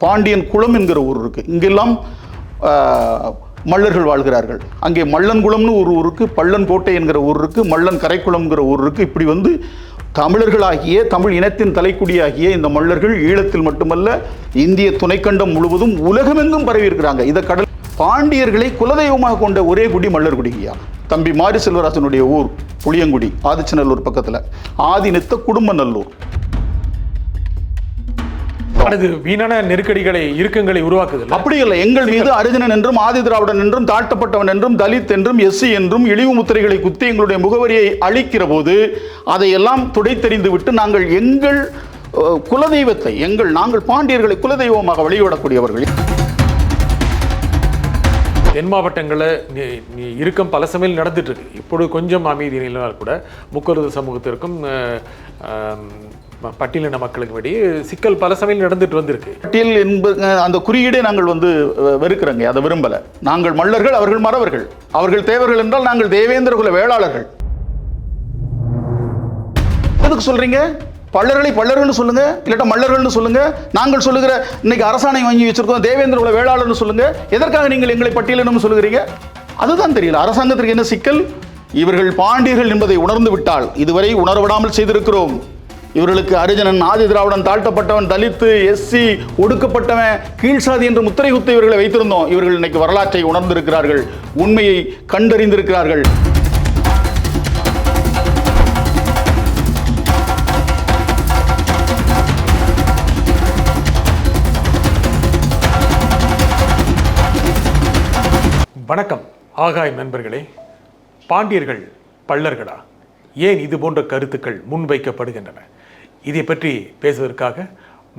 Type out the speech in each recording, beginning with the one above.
பாண்டியன் குளம் என்கிற ஊர் இருக்குது. இங்கெல்லாம் மல்லர்கள் வாழ்கிறார்கள். அங்கே மல்லன்குளம்னு ஒரு ஊர் இருக்குது, பள்ளன்கோட்டை என்கிற ஊர் இருக்குது, மல்லன் கரைக்குளம்ங்கிற ஊர் இருக்குது. இப்படி வந்து தமிழர்களாகிய தமிழ் இனத்தின் தலைக்குடியாகிய இந்த மல்லர்கள் ஈழத்தில் மட்டுமல்ல இந்திய துணைக்கண்டம் முழுவதும் உலகமெங்கும் பரவி இருக்கிறாங்க. இதை கடல் பாண்டியர்களை குலதெய்வமாக கொண்ட ஒரே குடி மல்லர் குடியா. தம்பி மாரி செல்வராசனுடைய ஊர் புளியங்குடி, ஆதிச்சநல்லூர் பக்கத்தில், ஆதினத்த குடும்பநல்லூர். வீணான நெருக்கடிகளை இறுக்கங்களை உருவாக்குது. அப்படி இல்லை. எங்கள் மீது அரிஜனன் என்றும் ஆதி திராவிடன் என்றும் தாழ்த்தப்பட்டவன் என்றும் தலித் என்றும் எஸ்சி என்றும் இழிவு முத்திரைகளை குத்தி எங்களுடைய முகவரியை அளிக்கிற போது அதையெல்லாம் துடைத்தெறிந்து விட்டு நாங்கள் எங்கள் குலதெய்வத்தை நாங்கள் பாண்டியர்களை குலதெய்வமாக வழிபடக்கூடியவர்கள். தென் மாவட்டங்களில் இறுக்கம் பல சமையல் நடந்துட்டு இருக்கு. இப்பொழுது கொஞ்சம் அமைதி நிலையால் கூட முக்கருது சமூகத்திற்கும் பட்டியலின மக்களுக்கு இடையே சிக்கல் பல சமையல் நடந்துட்டு வந்திருக்கு. பட்டியல் என்பது அந்த குறியீடே நாங்கள் வந்து வெறுக்கிறோங்க, அதை விரும்பல. நாங்கள் மல்லர்கள், அவர்கள் மறவர்கள், அவர்கள் தேவர்கள் என்றால் நாங்கள் தேவேந்திர குல வேளாளர்கள். எதுக்கு சொல்றீங்க? பல்லர்களை பல்லர்கள்னு சொல்லுங்க, இல்லாட்டா மல்லர்கள்னு சொல்லுங்க. நாங்கள் சொல்லுகிற இன்னைக்கு அரசாணை வாங்கி வச்சிருக்கோம் தேவேந்திர குல வேளாளர்னு சொல்லுங்க. எதற்காக நீங்கள் எங்களை பட்டியலினம் சொல்லுகிறீங்க? அதுதான் தெரியல. அரசாங்கத்திற்கு என்ன சிக்கல்? இவர்கள் பாண்டியர்கள் என்பதை உணர்ந்து விட்டால், இதுவரை உணரவிடாமல் செய்திருக்கிறோம். இவர்களுக்கு அரிஜனன், ஆதி திராவிடன், தாழ்த்தப்பட்டவன், தலித்து, எஸ்சி, ஒடுக்கப்பட்டவன், கீழ்சாதி என்று முத்திரை குத்த இவர்களை வைத்திருந்தோம். இவர்கள் இன்னைக்கு வரலாற்றை உணர்ந்திருக்கிறார்கள், உண்மையை கண்டறிந்திருக்கிறார்கள். வணக்கம் ஆகாயம் நண்பர்களே. பாண்டியர்கள் பல்லர்களா? ஏன் இது போன்ற கருத்துக்கள் முன்வைக்கப்படுகின்றன? இதை பற்றி பேசுவதற்காக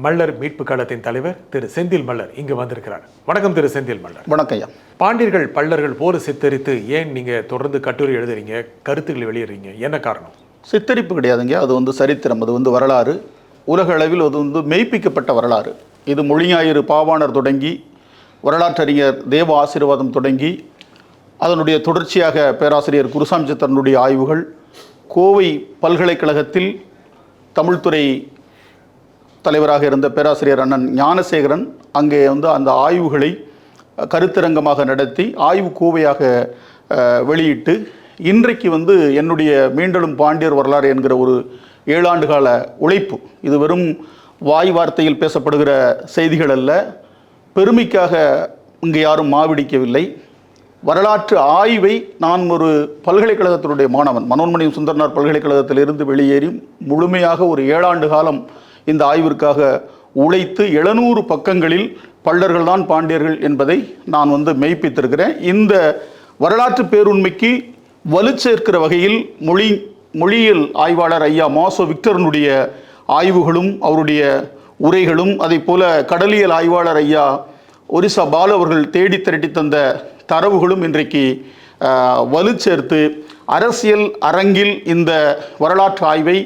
மல்லர் மீட்பு கழகத்தின் தலைவர் திரு செந்தில் மல்லர் இங்கு வந்திருக்கிறார். வணக்கம் திரு செந்தில் மல்லர். வணக்கம். பாண்டியர்கள் பல்லர்கள் போர் சித்தரித்து ஏன் நீங்கள் தொடர்ந்து கட்டுரை எழுதுறீங்க, கருத்துக்களை வெளியிடுறீங்க? என்ன காரணம்? சித்தரிப்பு கிடையாதுங்க, அது வந்து சரித்திரம், அது வந்து வரலாறு. உலக அளவில் அது வந்து மெய்ப்பிக்கப்பட்ட வரலாறு. இது மொழிஞாயிறு பாவாணர் தொடங்கி, வரலாற்றறிஞர் தேவ ஆசீர்வாதம் தொடங்கி, அதனுடைய தொடர்ச்சியாக பேராசிரியர் குருசாமி சித்தரனுடைய ஆய்வுகள், கோவை பல்கலைக்கழகத்தில் தமிழ்துறை தலைவராக இருந்த பேராசிரியர் அண்ணன் ஞானசேகரன் அங்கே வந்து அந்த ஆய்வுகளை கருத்தரங்கமாக நடத்தி ஆய்வு கோவையாக வெளியிட்டு, இன்றைக்கு வந்து என்னுடைய மீண்டலும் பாண்டியர் வரலாறு என்கிற ஒரு 7 ஆண்டு கால உழைப்பு. இது வெறும் வாய் வார்த்தையில் பேசப்படுகிற செய்திகள் அல்ல. பெருமைக்காக இங்கே யாரும் மாவிடிக்கவில்லை. வரலாற்று ஆய்வை நான் ஒரு பல்கலைக்கழகத்தினுடைய மாணவன், மனோன்மணியம் சுந்தரனார் பல்கலைக்கழகத்திலிருந்து வெளியேறி முழுமையாக ஒரு 7 ஆண்டு காலம் இந்த ஆய்விற்காக உழைத்து 700 பக்கங்களில் பல்லர்கள் தான் பாண்டியர்கள் என்பதை நான் வந்து மெய்ப்பித்திருக்கிறேன். இந்த வரலாற்று பேருண்மைக்கு வலு சேர்க்கிற வகையில் மொழியியல் ஆய்வாளர் ஐயா மாசோ விக்டரனுடைய ஆய்வுகளும் அவருடைய உரைகளும், அதை போல கடலியல் ஆய்வாளர் ஐயா ஒரிசா பாலு அவர்கள் தேடி திரட்டி தந்த தரவுகளும் இன்றைக்கு வலு சேர்த்து அரசியல் அரங்கில் இந்த வரலாற்று ஆய்வை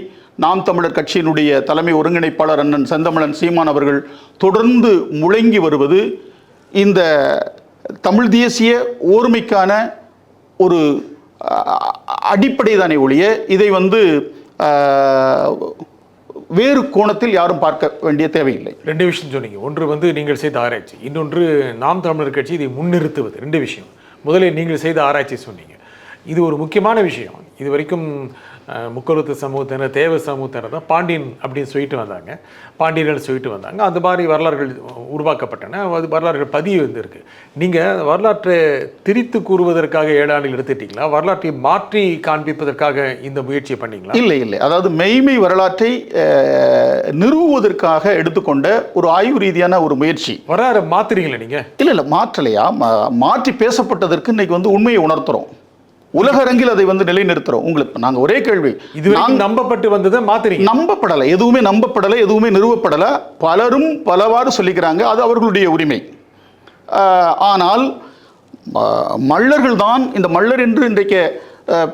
நாம் தமிழர் கட்சியினுடைய தலைமை ஒருங்கிணைப்பாளர் அண்ணன் செந்தமிழன் சீமான் அவர்கள் தொடர்ந்து முழங்கி வருவது இந்த தமிழ் தேசிய ஓர்மைக்கான ஒரு அடிப்படை தானே ஒழிய இதை வந்து வேறு கோணத்தில் யாரும் பார்க்க வேண்டிய தேவையில்லை. 2 விஷயம் சொன்னீங்க. ஒன்று வந்து நீங்கள் செய்த ஆராய்ச்சி, இன்னொன்று நாம் தமிழர் கட்சி இதை முன்னிறுத்துவது. 2 விஷயம். முதலில் நீங்கள் செய்த ஆராய்ச்சி சொன்னீங்க. இது ஒரு முக்கியமான விஷயம். இது வரைக்கும் முக்கருத்து சமூகத்தினர், தேவ சமூகத்தினர் தான் பாண்டியன் அப்படின்னு சொல்லிட்டு வந்தாங்க, பாண்டியர்கள் சொல்லிட்டு வந்தாங்க. அந்த மாதிரி வரலாறுகள் உருவாக்கப்பட்டன, அது வரலாறுகள் பதிவு வந்துருக்கு. நீங்கள் வரலாற்றை திரித்து கூறுவதற்காக 7 ஆண்டுகள் எடுத்துட்டீங்களா? வரலாற்றை மாற்றி காண்பிப்பதற்காக இந்த முயற்சியை பண்ணீங்களா? இல்லை. அதாவது மெய்மை வரலாற்றை நிறுவுவதற்காக எடுத்துக்கொண்ட ஒரு ஆய்வு ரீதியான ஒரு முயற்சி. வரலாறு மாத்துறீங்களா நீங்கள்? இல்லை மாற்றலையா, மாற்றி பேசப்பட்டதற்கு இன்னைக்கு வந்து உண்மையை உணர்த்துறோம். உலக அரங்கில் அதை வந்து நிலைநிறுத்துறோம். உங்களுக்கு நாங்கள் ஒரே கேள்வி, இது நம்பப்பட்டு வந்ததை மாத்துறீங்க? நம்பப்படலை, எதுவுமே நம்பப்படலை, எதுவுமே நிறுவப்படலை. பலரும் பலவாறு சொல்லிக்கிறாங்க, அது அவர்களுடைய உரிமை. ஆனால் மல்லர்கள் தான், இந்த மல்லர் என்று இன்றைக்கு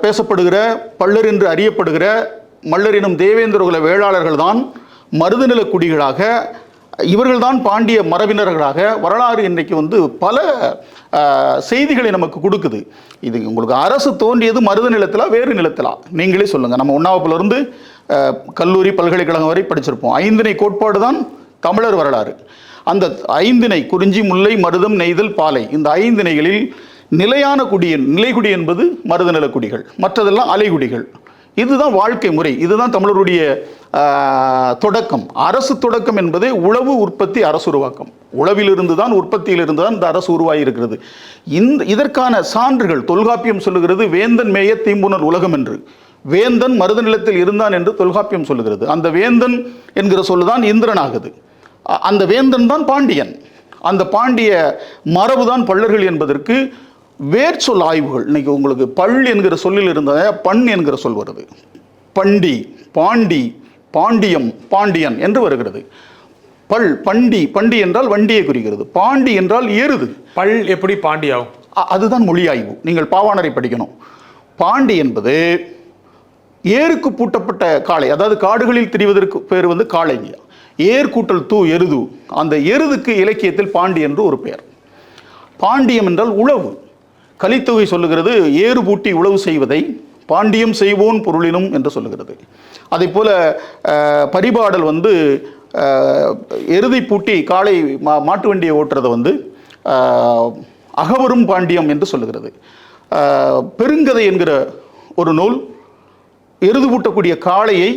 பேசப்படுகிற, பல்லர் என்று அறியப்படுகிற மல்லர் எனும் தேவேந்திர குல வேளாளர்கள் தான் மருதநில குடிகளாக, இவர்கள்தான் பாண்டிய மரபினர்களாக வரலாறு இன்றைக்கு வந்து பல செய்திகளை நமக்கு கொடுக்குது. இது உங்களுக்கு அரசு தோன்றியது மருத நிலத்திலா வேறு நிலத்திலா? நீங்களே சொல்லுங்கள். நம்ம 1ஆம் கல்லூரி பல்கலைக்கழகம் வரை படிச்சிருப்போம். 5 கோட்பாடு தான் தமிழர் வரலாறு. அந்த ஐந்திணை குறிஞ்சி, முல்லை, மருதம், நெய்தல், பாலை, இந்த ஐந்திணைகளில் நிலையான நிலைக்குடி என்பது மருத நிலக்குடிகள், மற்றதெல்லாம் அலைக்குடிகள். இதுதான் வாழ்க்கை முறை, இதுதான் தமிழருடைய தொடக்கம். அரசு தொடக்கம் என்பதே உழவு உற்பத்தி அரசு உருவாக்கம். உழவிலிருந்து தான், உற்பத்தியிலிருந்து தான் இந்த அரசு உருவாகி இருக்கிறது. இதற்கான சான்றுகள் தொல்காப்பியம் சொல்லுகிறது, வேந்தன் மேய தீம்புணர் உலகம் என்று. வேந்தன் மருத நிலத்தில் இருந்தான் என்று தொல்காப்பியம் சொல்லுகிறது. அந்த வேந்தன் என்கிற சொல்லுதான் இந்திரன் ஆகுது. அந்த வேந்தன் தான் பாண்டியன். அந்த பாண்டிய மரபுதான் பள்ளர்கள் என்பதற்கு வேர் சொல் ஆய்வுகள். இன்னைக்கு உங்களுக்கு பள் என்கிற சொல்லில் இருந்த பண் என்கிற சொல் வருது. பண்டி, பாண்டி, பாண்டியம், பாண்டியன் என்று வருகிறது. பள், பண்டி, பண்டி என்றால் வண்டியை குறிக்கிறது. பாண்டி என்றால் எருது. பள் எப்படி பாண்டியாகும்? அதுதான் மொழி ஆய்வு. நீங்கள் பாவாணரை படிக்கணும். பாண்டி என்பது ஏருக்கு பூட்டப்பட்ட காளை, அதாவது காடுகளில் திரிவதற்கு பேர் வந்து காளைங்க. ஏர் கூட்டல் தூ, எருது. அந்த எருதுக்கு இலக்கியத்தில் பாண்டி என்று ஒரு பெயர். பாண்டியம் என்றால் உழவு. கலித்தொகை சொல்லுகிறது, ஏறு பூட்டி உழவு செய்வதை பாண்டியம் செய்வோன் பொருளினும் என்று சொல்லுகிறது. அதே போல பரிபாடல் வந்து எருதை பூட்டி காளை மாட்டு வண்டியை ஓட்டுறதை வந்து அகவரும் பாண்டியம் என்று சொல்லுகிறது. பெருங்கதை என்கிற ஒரு நூல் எருது பூட்டக்கூடிய காளையை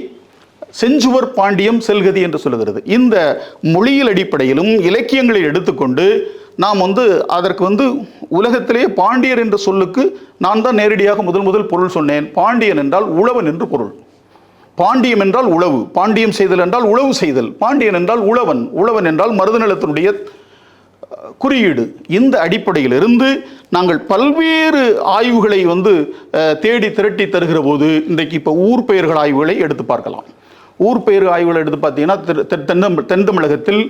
செஞ்சுவர் பாண்டியம் செல்கதி என்று சொல்லுகிறது. இந்த மொழியியல் அடிப்படையிலும் இலக்கியங்களை எடுத்துக்கொண்டு நாம் வந்து அதற்கு வந்து உலகத்திலேயே பாண்டியர் என்ற சொல்லுக்கு நான் தான் நேரடியாக முதல் பொருள் சொன்னேன். பாண்டியன் என்றால் உழவன் என்று பொருள். பாண்டியம் என்றால் உழவு, பாண்டியம் செய்தல் என்றால் உழவு செய்தல், பாண்டியன் என்றால் உழவன், உழவன் என்றால் மருத நிலத்தினுடைய குறியீடு. இந்த அடிப்படையிலிருந்து நாங்கள் பல்வேறு ஆய்வுகளை வந்து தேடி திரட்டி தருகிற போது இன்றைக்கு இப்போ ஊர் பெயர்கள் ஆய்வுகளை எடுத்து பார்க்கலாம். ஊர் பெயர் ஆய்வுகளை எடுத்து பார்த்தீங்கன்னா தென் தமிழகத்தில்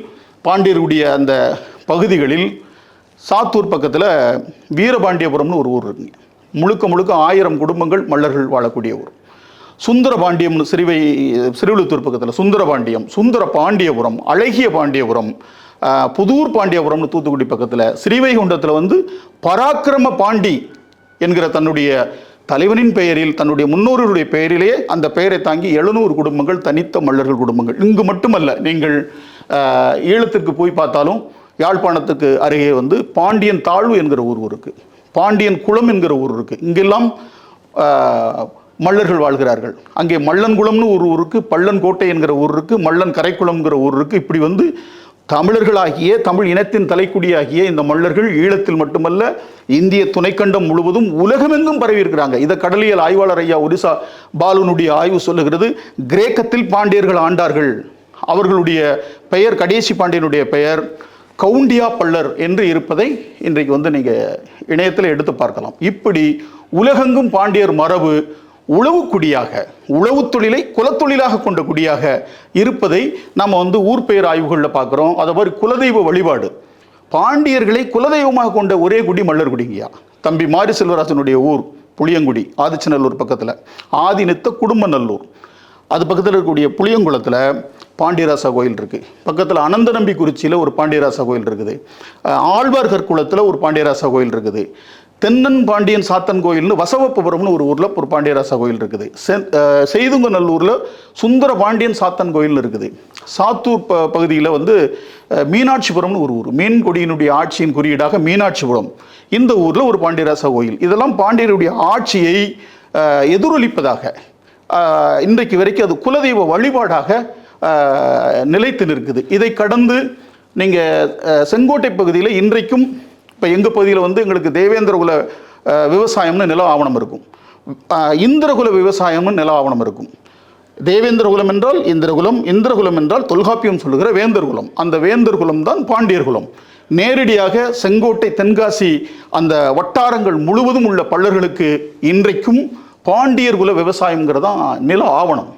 பாண்டியருடைய அந்த பகுதிகளில் சாத்தூர் பக்கத்தில் வீரபாண்டியபுரம்னு ஒரு ஊர் இருக்குங்க. முழுக்க 1000 குடும்பங்கள் மல்லர்கள் வாழக்கூடிய ஊர். சுந்தரபாண்டியம்னு சிறுவிழுத்தூர் பக்கத்தில் சுந்தரபாண்டியம், சுந்தர பாண்டியபுரம், அழகிய பாண்டியபுரம், புதூர் பாண்டியபுரம்னு தூத்துக்குடி பக்கத்தில், ஸ்ரீவைகுண்டத்தில் வந்து பராக்கிரம பாண்டி என்கிற தன்னுடைய தலைவனின் பெயரில், தன்னுடைய முன்னோர்களுடைய பெயரிலே அந்த பெயரை தாங்கி 700 குடும்பங்கள் தனித்த மல்லர்கள் குடும்பங்கள். இங்கு மட்டுமல்ல, நீங்கள் ஈழத்திற்கு போய் பார்த்தாலும் யாழ்ப்பாணத்துக்கு அருகே வந்து பாண்டியன் தாழ்வு என்கிற ஊர் இருக்குது, பாண்டியன் குளம் என்கிற ஊர் இருக்குது. இங்கெல்லாம் மல்லர்கள் வாழ்கிறார்கள். அங்கே மல்லன்குளம்னு ஒரு ஊருக்கு, பள்ளன்கோட்டை என்கிற ஊர் இருக்குது, மல்லன் கரைக்குளம்ங்கிற ஊர் இருக்குது. இப்படி வந்து தமிழர்களாகிய, தமிழ் இனத்தின் தலைக்குடியாகிய இந்த மல்லர்கள் ஈழத்தில் மட்டுமல்ல இந்திய துணைக்கண்டம் முழுவதும் உலகமெங்கும் பரவி இருக்கிறாங்க. இதை கடலியல் ஆய்வாளர் ஐயா ஒரிசா பாலுனுடைய ஆய்வு சொல்லுகிறது. கிரேக்கத்தில் பாண்டியர்கள் ஆண்டார்கள். அவர்களுடைய பெயர், கடைசி பாண்டியனுடைய பெயர் கவுண்டியா பள்ளர் என்று இருப்பதை இன்றைக்கு வந்து நீங்கள் இணையத்தில் எடுத்து பார்க்கலாம். இப்படி உலகெங்கும் பாண்டியர் மரபு உழவு குடியாக, உழவு தொழிலை குலத்தொழிலாக கொண்ட குடியாக இருப்பதை நம்ம வந்து ஊர் பெயர் ஆய்வுகளில் பார்க்குறோம். அதை மாதிரி குலதெய்வ வழிபாடு, பாண்டியர்களை குலதெய்வமாக கொண்ட ஒரே குடி மல்லர் குடிங்கயா. தம்பி மாரி செல்வராசனுடைய ஊர் புளியங்குடி, ஆதிச்சநல்லூர் பக்கத்தில், ஆதிநித்த குடும்பநல்லூர், அது பக்கத்தில் இருக்கக்கூடிய புளியங்குளத்தில் பாண்டியராசா கோயில் இருக்குது. பக்கத்தில் அனந்தநம்பி குறிச்சியில் ஒரு பாண்டியராசா கோயில் இருக்குது. ஆழ்வார் கற்குளத்தில் ஒரு பாண்டியராசா கோயில் இருக்குது. தென்னன் பாண்டியன் சாத்தன் கோயில்னு வசவப்புபுரம்னு ஒரு ஊரில் ஒரு பாண்டியராசா கோயில் இருக்குது. செய்துங்கநல்லூரில் சுந்தர பாண்டியன் சாத்தன் கோயில் இருக்குது. சாத்தூர் பகுதியில் வந்து மீனாட்சிபுரம்னு ஒரு ஊர், மீன் கொடியினுடைய ஆட்சியின் குறியீடாக மீனாட்சிபுரம், இந்த ஊரில் ஒரு பாண்டியராசா கோயில். இதெல்லாம் பாண்டியருடைய ஆட்சியை எதிரொலிப்பதாக இன்றைக்கு வரைக்கும் அது குலதெய்வ வழிபாடாக நிலைத்து நிற்குது. இதை கடந்து நீங்கள் செங்கோட்டை பகுதியில் இன்றைக்கும் இப்போ எங்கள் பகுதியில் வந்து எங்களுக்கு தேவேந்திரகுல விவசாயம்னு நில ஆவணம் இருக்கும், இந்திரகுல விவசாயம்னு நில ஆவணம் இருக்கும். தேவேந்திரகுலம் என்றால் இந்திரகுலம், இந்திரகுலம் என்றால் தொல்காப்பியம் சொல்லுகிற வேந்தர்குலம். அந்த வேந்தர்குலம் தான் பாண்டியர் குலம். நேரடியாக செங்கோட்டை, தென்காசி அந்த வட்டாரங்கள் முழுவதும் உள்ள பள்ளர்களுக்கு இன்றைக்கும் பாண்டியர் குல விவசாயம்ங்கிறதான் நில ஆவணம்.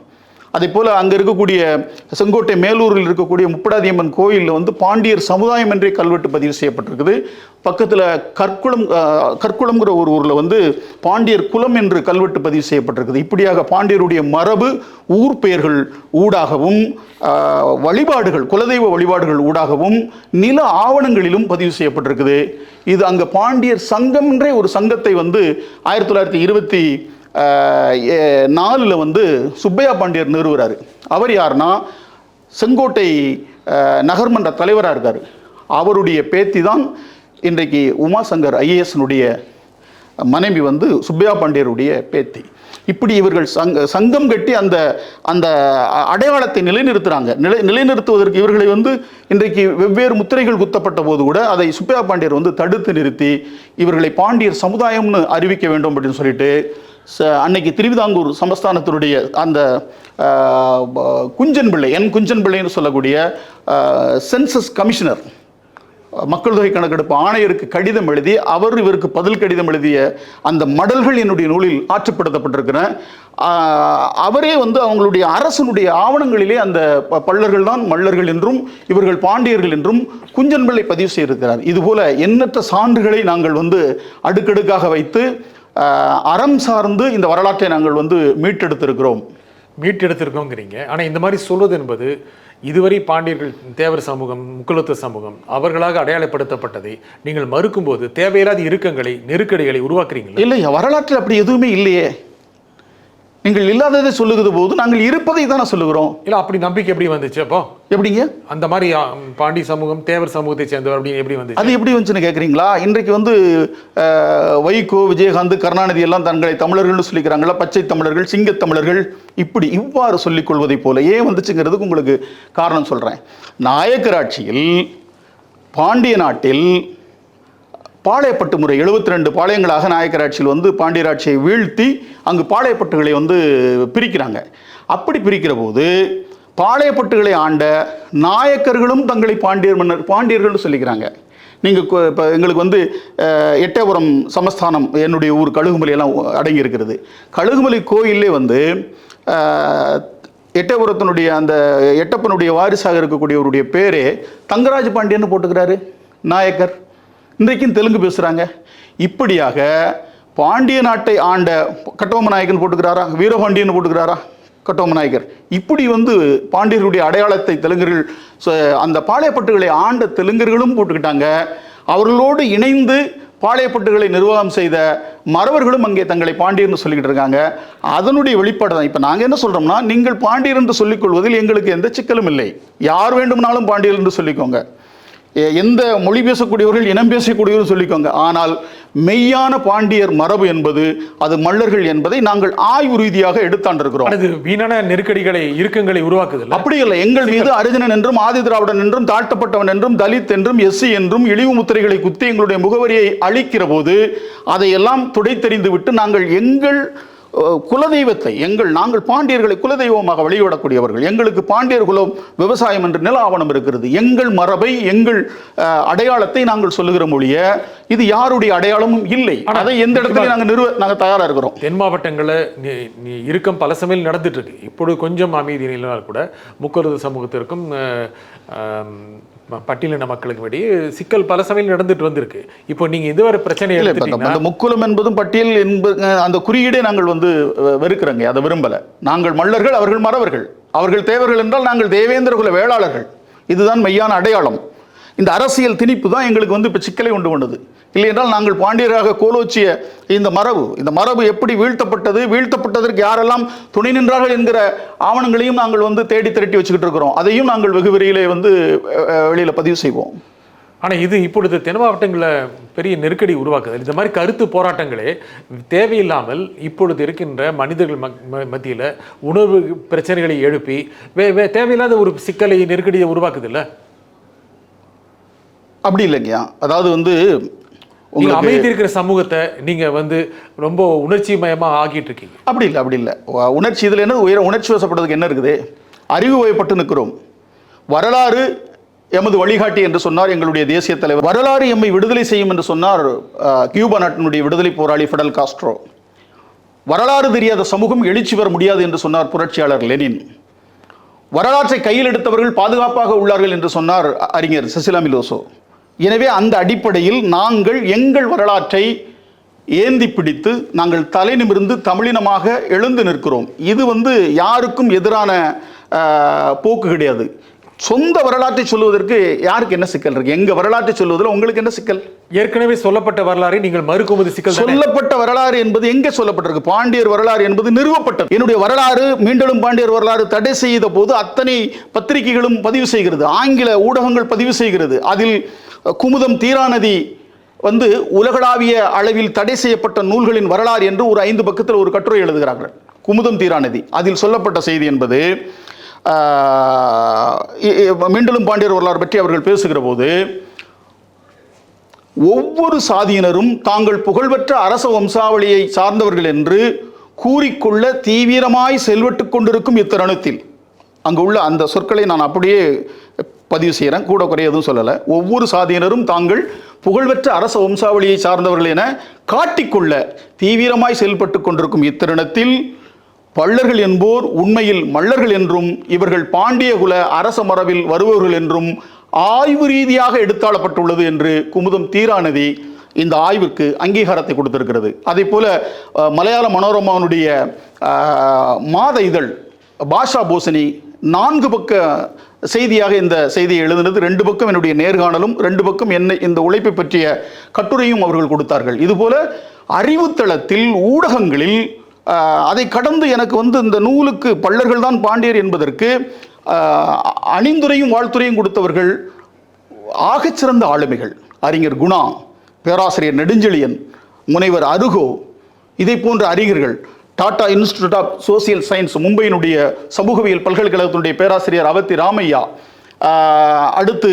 அதே போல் அங்கே இருக்கக்கூடிய செங்கோட்டை மேலூரில் இருக்கக்கூடிய முப்படாதியம்மன் கோயிலில் வந்து பாண்டியர் சமுதாயம் என்றே கல்வெட்டு பதிவு செய்யப்பட்டிருக்குது. பக்கத்தில் கற்குளம்ங்கிற ஒரு ஊரில் வந்து பாண்டியர் குலம் என்று கல்வெட்டு பதிவு செய்யப்பட்டிருக்குது. இப்படியாக பாண்டியருடைய மரபு ஊர் பெயர்கள் ஊடாகவும் வழிபாடுகள், குலதெய்வ வழிபாடுகள் ஊடாகவும் நில ஆவணங்களிலும் பதிவு செய்யப்பட்டிருக்குது. இது அங்கே பாண்டியர் சங்கம் என்றே ஒரு சங்கத்தை வந்து 1924 வந்து சுப்பையா பாண்டியர் நிறுவுறாரு. அவர் யாருன்னா செங்கோட்டை நகர்மன்ற தலைவராக இருக்கார். அவருடைய பேத்தி தான் இன்றைக்கு உமாசங்கர் ஐஏஎஸ்னுடைய மனைவி வந்து சுப்பையா பாண்டியருடைய பேத்தி. இப்படி இவர்கள் சங்கம் கட்டி அந்த அந்த அடையாளத்தை நிலைநிறுத்துவதற்கு இவர்களை வந்து இன்றைக்கு வெவ்வேறு முத்திரைகள் குத்தப்பட்ட போது கூட அதை சுப்பையா பாண்டியர் வந்து தடுத்து நிறுத்தி இவர்களை பாண்டியர் சமுதாயம்னு அறிவிக்க வேண்டும் அப்படின்னு சொல்லிட்டு அன்னைக்கு திருவிதாங்கூர் சமஸ்தானத்தினுடைய அந்த குஞ்சன் பிள்ளைன்னு சொல்லக்கூடிய சென்சஸ் கமிஷனர், மக்கள் தொகை கணக்கெடுப்பு ஆணையருக்கு கடிதம் எழுதி அவர் இவருக்கு பதில் கடிதம் எழுதிய அந்த மடல்கள் என்னுடைய நூலில் ஆற்றுப்படுத்தப்பட்டிருக்கிற அவரே வந்து அவங்களுடைய அரசனுடைய ஆவணங்களிலே அந்த பல்லர்கள் தான் மல்லர்கள் என்றும் இவர்கள் பாண்டியர்கள் என்றும் குஞ்சன் பிள்ளை பதிவு செய்திருக்கிறார். இதுபோல எண்ணற்ற சான்றுகளை நாங்கள் வந்து அடுக்கடுக்காக வைத்து அறம் சார்ந்து இந்த வரலாற்றை நாங்கள் வந்து மீட்டெடுத்திருக்கோங்கிறீங்க. ஆனால் இந்த மாதிரி சொல்வது என்பது இதுவரை பாண்டியர்கள், தேவர் சமூகம், முக்குலத்து சமூகம் அவர்களாக அடையாளப்படுத்தப்பட்டதை நீங்கள் மறுக்கும்போது தேவையில்லாத இறுக்கங்களை, நெருக்கடிகளை உருவாக்குறீங்களா? இல்லையா, வரலாற்றில் அப்படி எதுவுமே இல்லையே. நீங்கள் இல்லாததை சொல்லுகிற போது நாங்கள் இருப்பதை தானே சொல்லுகிறோம். இல்லை, அப்படி நம்பிக்கை எப்படி வந்துச்சு? அப்போ எப்படிங்க அந்த மாதிரி பாண்டி சமூகம், தேவர் சமூகத்தை சேர்ந்தவர் அப்படின்னு எப்படி வந்து அது எப்படி வந்துச்சுன்னு கேட்குறீங்களா? இன்றைக்கு வந்து வைகோ, விஜயகாந்த், கருணாநிதி எல்லாம் தங்களை தமிழர்கள்னு சொல்லிக்கிறாங்களா, பச்சை தமிழர்கள், சிங்கத்தமிழர்கள், இவ்வாறு சொல்லிக் கொள்வதை போல ஏன் வந்துச்சுங்கிறதுக்கு உங்களுக்கு காரணம் சொல்கிறேன். நாயக்கர் ஆட்சியில் பாண்டிய நாட்டில் பாளையப்பட்டு முறை 72 பாளையங்களாக நாயக்கர் ஆட்சியில் வந்து பாண்டியராட்சியை வீழ்த்தி அங்கு பாளையப்பட்டுகளை வந்து பிரிக்கிறாங்க. அப்படி பிரிக்கிற போது பாளையப்பட்டுகளை ஆண்ட நாயக்கர்களும் தங்களை பாண்டியர்கள்னு சொல்லிக்கிறாங்க. நீங்கள் இப்போ எங்களுக்கு வந்து எட்டயபுரம் சமஸ்தானம், என்னுடைய ஊர் கழுகுமலை எல்லாம் அடங்கி இருக்கிறது. கழுகுமலை கோயிலே வந்து எட்டயபுரத்தினுடைய அந்த எட்டப்பனுடைய வாரிசாக இருக்கக்கூடியவருடைய பேரே தங்கராஜ பாண்டியன்னு போட்டுக்கிறாரு நாயக்கர். இன்றைக்கும் தெலுங்கு பேசுகிறாங்க. இப்படியாக பாண்டிய நாட்டை ஆண்ட கட்டபொம்ம நாயக்கன் போட்டுக்கிறாரா, வீரபாண்டியன் போட்டுக்கிறாரா, கட்டபொம்ம நாயக்கர். இப்படி வந்து பாண்டியர்களுடைய அடையாளத்தை தெலுங்கர்கள், அந்த பாளையப்பட்டுகளை ஆண்ட தெலுங்கர்களும் போட்டுக்கிட்டாங்க. அவர்களோடு இணைந்து பாளையப்பட்டுகளை நிர்வாகம் செய்த மறவர்களும் அங்கே தங்களை பாண்டியர்னு சொல்லிக்கிட்டு இருக்காங்க. அதனுடைய வெளிப்பாடு தான். இப்போ நாங்கள் என்ன சொல்கிறோம்னா, நீங்கள் பாண்டியர் என்று சொல்லிக்கொள்வதில் எங்களுக்கு எந்த சிக்கலும் இல்லை. யார் வேண்டுமானாலும் பாண்டியர் என்று சொல்லிக்கோங்க. எந்த மொழி பேசக்கூடியவர்கள், இனம் பேசக்கூடியவர்கள் சொல்லிக்கோங்க. ஆனால் மெய்யான பாண்டியர் மரபு என்பது அது மல்லர்கள் என்பதை நாங்கள் ஆய்வு ரீதியாக எடுத்தாண்டிருக்கிறோம். அது வீணான நெருக்கடிகளை, இறுக்கங்களை உருவாக்குது. அப்படி இல்லை. எங்கள் மீது அரிஜனன் என்றும், ஆதி திராவிடன் என்றும், தாழ்த்தப்பட்டவன் என்றும், தலித் என்றும், எஸ்சி என்றும் இழிவு முத்திரைகளை குத்தி எங்களுடைய முகவரியை அளிக்கிற போது அதையெல்லாம் துடைத்தெறிந்து விட்டு நாங்கள் எங்கள் குலதெய்வத்தை, நாங்கள் பாண்டியர்களை குலதெய்வமாக வழிபடக்கூடியவர்கள். எங்களுக்கு பாண்டியர் குலம் விவசாயம் என்று நில ஆவணம் இருக்கிறது. எங்கள் மரபை, எங்கள் அடையாளத்தை நாங்கள் சொல்லுகிற மொழிய இது யாருடைய அடையாளமும் இல்லை. அதை எந்த இடத்துல நாங்கள் தயாராக இருக்கிறோம். தென் மாவட்டங்களில் இறுக்கம் பல சமையல் நடந்துட்டு இருக்கு. இப்பொழுது கொஞ்சம் அமைதி நிலையால் கூட முக்கொருது சமூகத்திற்கும் பட்டியலின மக்களுக்கு இடையே சிக்கல் பல சமையல் நடந்துட்டு வந்திருக்கு. இப்போ நீங்க இதுவரை பிரச்சனை அந்த முக்குலம் என்பதும் பட்டியல் என்பது அந்த குறியீடே நாங்கள் வந்து வெறுக்கிறோங்க. அதை விரும்பல. நாங்கள் மல்லர்கள், அவர்கள் மறவர்கள். அவர்கள் தேவர்கள் என்றால் நாங்கள் தேவேந்திர குல வேளாளர்கள். இதுதான் மெய்யான அடையாளம். இந்த அரசியல் திணிப்பு தான் எங்களுக்கு வந்து இப்போ சிக்கலை உண்டு பண்ணுது. இல்லை என்றால் நாங்கள் பாண்டியராக கோலோச்சிய இந்த மரபு எப்படி வீழ்த்தப்பட்டதற்கு யாரெல்லாம் துணை நின்றார்கள் என்கிற ஆவணங்களையும் நாங்கள் வந்து தேடி திரட்டி வச்சுக்கிட்டு இருக்கிறோம். அதையும் நாங்கள் வெகு விரையிலே வந்து வெளியில் பதிவு செய்வோம். ஆனால் இது இப்பொழுது தென் மாவட்டங்களில் பெரிய நெருக்கடி உருவாக்குது. இந்த மாதிரி கருத்து போராட்டங்களே தேவையில்லாமல் இப்பொழுது இருக்கின்ற மனிதர்கள் மத்தியில் உணர்வு பிரச்சனைகளை எழுப்பி தேவையில்லாத ஒரு சிக்கலை, நெருக்கடியை உருவாக்குது இல்லை? அப்படி இல்லைங்கய்யா. அதாவது வந்து அமைதி இருக்கிற சமூகத்தை நீங்க வந்து ரொம்ப உணர்ச்சி மயமா ஆகிட்டு இருக்கீங்க. அப்படி இல்லை. உணர்ச்சி இதில் என்ன உணர்ச்சி வசப்படுறதுக்கு என்ன இருக்குது? அறிவு வயப்பட்டு நிற்கிறோம். வரலாறு எமது வழிகாட்டி என்று சொன்னார் எங்களுடைய தேசிய தலைவர். வரலாறு எம்மை விடுதலை செய்யும் என்று சொன்னார் கியூபா நாட்டினுடைய விடுதலை போராளி ஃபிடல் காஸ்ட்ரோ. வரலாறு தெரியாத சமூகம் எழுச்சி பெற முடியாது என்று சொன்னார் புரட்சியாளர் லெனின். வரலாற்றை கையில் எடுத்தவர்கள் பாதுகாப்பாக உள்ளார்கள் என்று சொன்னார் அறிஞர் செசிலா மிலோசோ. எனவே அந்த அடிப்படையில் நாங்கள் எங்கள் வரலாற்றை ஏந்தி பிடித்து நாங்கள் தலை நிமிர்ந்து தமிழினமாக எழுந்து நிற்கிறோம். இது வந்து யாருக்கும் எதிரான போக்கு கிடையாது. சொந்த வரலாற்றை சொல்வதற்கு யாருக்கு என்ன சிக்கல் இருக்கு? எங்க வரலாற்றை சொல்வதில் உங்களுக்கு என்ன சிக்கல்? ஏற்கனவே சொல்லப்பட்ட வரலாறை நீங்கள் மறுக்கும்போது சிக்கல் தானே? சொல்லப்பட்ட வரலாறு என்பது எங்கே சொல்லப்பட்டிருக்கு? பாண்டியர் வரலாறு என்பது நிறுவப்பட்டது. என்னுடைய வரலாறு மீண்டும் பாண்டியர் வரலாறு தடை செய்த போது அத்தனை பத்திரிகைகளும் பதிவு செய்கிறது, ஆங்கில ஊடகங்கள் பதிவு செய்கிறது. அதில் குமுதம் தீராநதி வந்து உலகளாவிய அளவில் தடை செய்யப்பட்ட நூல்களின் வரலாறு என்று ஒரு 5 பக்கத்தில் ஒரு கட்டுரை எழுதுகிறார்கள். குமுதம் தீராநதி அதில் சொல்லப்பட்ட செய்தி என்பது மீண்டும் பாண்டியர் வரலாறு பற்றி அவர்கள் பேசுகிற போது, ஒவ்வொரு சாதியினரும் தாங்கள் புகழ்பெற்ற அரச வம்சாவளியை சார்ந்தவர்கள் என்று கூறிக்கொள்ள தீவிரமாய் செல்வட்டு கொண்டிருக்கும் இத்தருணத்தில், அங்கு உள்ள அந்த சொற்களை நான் அப்படியே பதிவு செய்கிறேன், கூட குறைய எதுவும் சொல்லலை. ஒவ்வொரு சாதியினரும் தாங்கள் புகழ்பெற்ற அரச வம்சாவளியை சார்ந்தவர்கள் என காட்டிக்கொள்ள தீவிரமாய் செயல்பட்டு கொண்டிருக்கும் இத்தருணத்தில் பள்ளர்கள் என்போர் உண்மையில் மல்லர்கள் என்றும் இவர்கள் பாண்டிய குல அரச மரபில் வருபவர்கள் என்றும் ஆய்வு ரீதியாக எடுத்தாளப்பட்டுள்ளது என்று குமுதம் தீராநதி இந்த ஆய்வுக்கு அங்கீகாரத்தை கொடுத்திருக்கிறது. அதே போல மலையாள மனோரமாவுடைய மாத இதழ் பாஷா போசனி 4 பக்க செய்தியாக இந்த செய்தியை எழுதினது. 2 பக்கம் என்னுடைய நேர்காணலும் 2 பக்கம் என்னை இந்த உழைப்பை பற்றிய கட்டுரையும் அவர்கள் கொடுத்தார்கள். இதுபோல அறிவுத்தளத்தில் ஊடகங்களில் அதை கடந்து எனக்கு வந்து இந்த நூலுக்கு பள்ளர்கள் தான் பாண்டியர் என்பதற்கு அணிந்துரையும் வாழ்த்துறையும் கொடுத்தவர்கள் ஆகச்சிறந்த ஆளுமைகள். அறிஞர் குணா, பேராசிரியர் நெடுஞ்செழியன், முனைவர் அருகோ, இதை போன்ற அறிஞர்கள். Tata institute of social science மும்பையினுடைய சமூகவியல் பல்கலைக்கழகத்தினுடைய பேராசிரியர் அவத்தி ராமையா, அடுத்து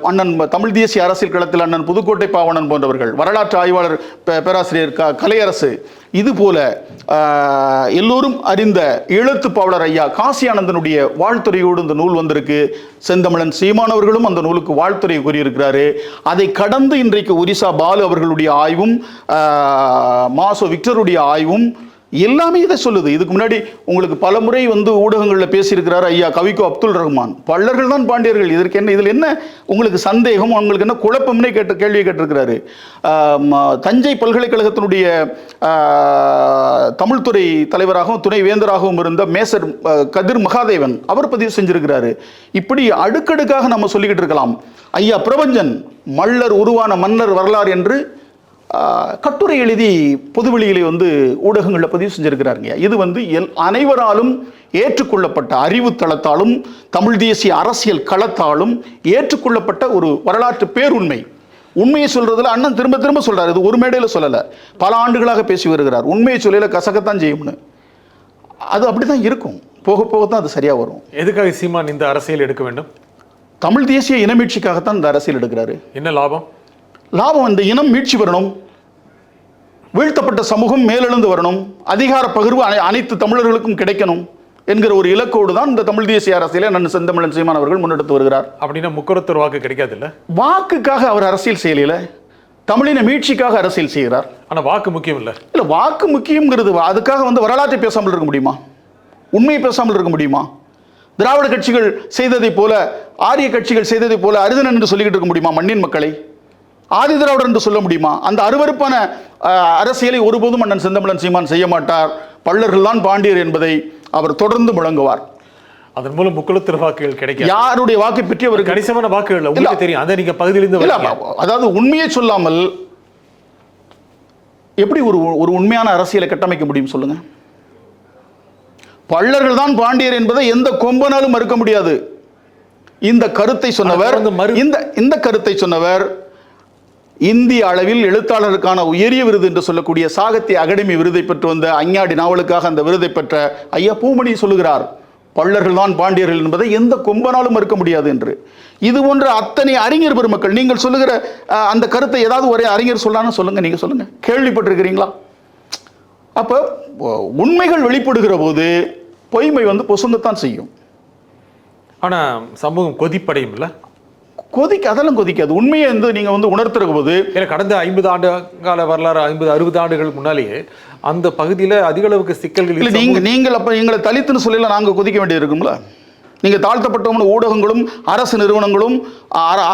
அண்ணன் தமிழ் தேசிய அரசியல் களத்தில் அண்ணன் புதுக்கோட்டை பாவணன் போன்றவர்கள், வரலாற்று ஆய்வாளர் பேராசிரியர் கலையரசு, இதுபோல எல்லோரும் அறிந்த எழுத்துப்பாவலர் ஐயா காசி ஆனந்தனுடைய வாழ்த்துறையோடு இந்த நூல் வந்திருக்கு. செந்தமிழன் சீமானவர்களும் அந்த நூலுக்கு வாழ்த்துறை கூறியிருக்கிறாரு. அதை கடந்து இன்றைக்கு ஒரிசா பாலு அவர்களுடைய ஆய்வும் மாசோ விக்டருடைய ஆய்வும் எல்லாமே இதை சொல்லுது. இதுக்கு முன்னாடி உங்களுக்கு பல முறை வந்து ஊடகங்களில் பேசியிருக்கிறார் ஐயா கவிக்கோ அப்துல் ரஹ்மான். பள்ளர்கள் தான் பாண்டியர்கள், இதற்கு என்ன, இதில் என்ன உங்களுக்கு சந்தேகம், உங்களுக்கு என்ன குழப்பம்னே கேள்வியை கேட்டிருக்கிறாரு. தஞ்சை பல்கலைக்கழகத்தினுடைய தமிழ்துறை தலைவராகவும் துணை வேந்தராகவும் இருந்த மேசர் கதிர் மகாதேவன் அவர் பதிவு செஞ்சிருக்கிறாரு. இப்படி அடுக்கடுக்காக நம்ம சொல்லிக்கிட்டு இருக்கலாம். ஐயா பிரபஞ்சன் மல்லர் உருவான மன்னர் வரலாறு என்று கட்டுரை எழுதி பொதுவெளியிலே வந்து ஊடகங்களில் பதிவு செஞ்சிருக்கிறாருங்க. இது வந்து அனைவராலும் ஏற்றுக்கொள்ளப்பட்ட அறிவு தளத்தாலும் தமிழ் தேசிய அரசியல் களத்தாலும் ஏற்றுக்கொள்ளப்பட்ட ஒரு வரலாற்று பேருண்மை. உண்மையை சொல்றதுல அண்ணன் திரும்ப திரும்ப சொல்றாரு. இது ஒரு மேடையில் சொல்லலை, பல ஆண்டுகளாக பேசி வருகிறார். உண்மையை சொல்லல கசகத்தான் செய்யும்னு. அது அப்படிதான் இருக்கும், போக போகத்தான் அது சரியா வரும். எதுக்காக சீமான் இந்த அரசியல் எடுக்க வேண்டும்? தமிழ் தேசிய இன மீட்சிக்காகத்தான் இந்த அரசியல் எடுக்கிறாரு. என்ன லாபம்? லாபம் இந்த இனம் மீட்சி வரணும், வீழ்த்தப்பட்ட சமூகம் மேலெழுந்து வரணும், அதிகார பகிர்வு அனைத்து தமிழர்களுக்கும் கிடைக்கணும் என்கிற ஒரு இலக்கோடு தான் இந்த தமிழ் தேசிய அரசியலை நன் செந்தமிழன் சீமான் அவர்கள் முன்னெடுத்து வருகிறார். அப்படின்னா முக்கருத்தர் வாக்கு கிடைக்காது இல்ல? வாக்குக்காக அவர் அரசியல் செய்யல, தமிழின மீட்சிக்காக அரசியல் செய்கிறார். ஆனால் வாக்கு முக்கியம் இல்லை. இல்லை, வாக்கு முக்கியங்கிறது அதுக்காக வந்து வரலாற்றை பேசாமல் இருக்க முடியுமா? உண்மையை பேசாமல் இருக்க முடியுமா? திராவிட கட்சிகள் செய்ததை போல, ஆரிய கட்சிகள் செய்ததை போல அரிதனன் என்று சொல்லிக்கிட்டு இருக்க முடியுமா மண்ணின் மக்களை? ஆதி திராவிடர் என்று சொல்ல முடியுமா? அந்த அருவருப்பான அரசியலை ஒருபோதும் அண்ணன் செந்தமிழன் சீமான் செய்ய மாட்டார். பள்ளர்கள் தான் பாண்டியர் என்பதை அவர் தொடர்ந்து முழங்குவார். அதன் மூலம் முக்குளத்திர வாக்குகள் கிடைக்கும். யாருடைய வாக்கை பற்றி அவர் கணிசமான வாக்குகள் உங்களுக்கு தெரியும். அதை நீங்க பகுதியிலிருந்து, அதாவது உண்மையை சொல்லாமல் எப்படி ஒரு உண்மையான அரசியலை கட்டமைக்க முடியும் சொல்லுங்க? பள்ளர்கள் தான் பாண்டியர் என்பதை எந்த கொம்பனாலும் மறுக்க முடியாது. இந்த கருத்தை சொன்னவர் இந்த கருத்தை சொன்னவர் இந்திய அளவில் எழுத்தாளருக்கான உயரிய விருது என்று சொல்லக்கூடிய சாகித்ய அகாடமி விருதை பெற்று வந்த அஞ்ஞாடி நாவலுக்காக அந்த விருதை பெற்ற ஐயா பூமணி சொல்லுகிறார், பள்ளர்கள் தான் பாண்டியர்கள் என்பதை எந்த கொம்பனாலும் மறுக்க முடியாது என்று. இது போன்ற அத்தனை அறிஞர் பெருமக்கள், நீங்கள் சொல்லுகிற அந்த கருத்தை ஏதாவது ஒரே அறிஞர் சொல்லான்னு சொல்லுங்க, நீங்க சொல்லுங்க, கேள்விப்பட்டிருக்கிறீங்களா? அப்போ உண்மைகள் வெளிப்படுகிற போது பொய்மை வந்து பொசுங்கத்தான் செய்யும். ஆனா சமூகம் கொதிப்படையும் இல்லை, அதெல்லாம் கொதிக்காது. உண்மையை வந்து நீங்க வந்து உணர்த்துற போது, கடந்த 50 ஆண்டு கால வரலாறு, 50-60 ஆண்டுகளுக்கு முன்னாலேயே அந்த பகுதியில் அதிக அளவுக்கு சிக்கல்கள் இல்லை. நீங்கள் அப்ப எங்களை தலித்துன்னு சொல்லல, நாங்க கொதிக்க வேண்டியது இருக்கும்ல. நீங்க தாழ்த்தப்பட்டவங்க ஊடகங்களும் அரசு நிறுவனங்களும்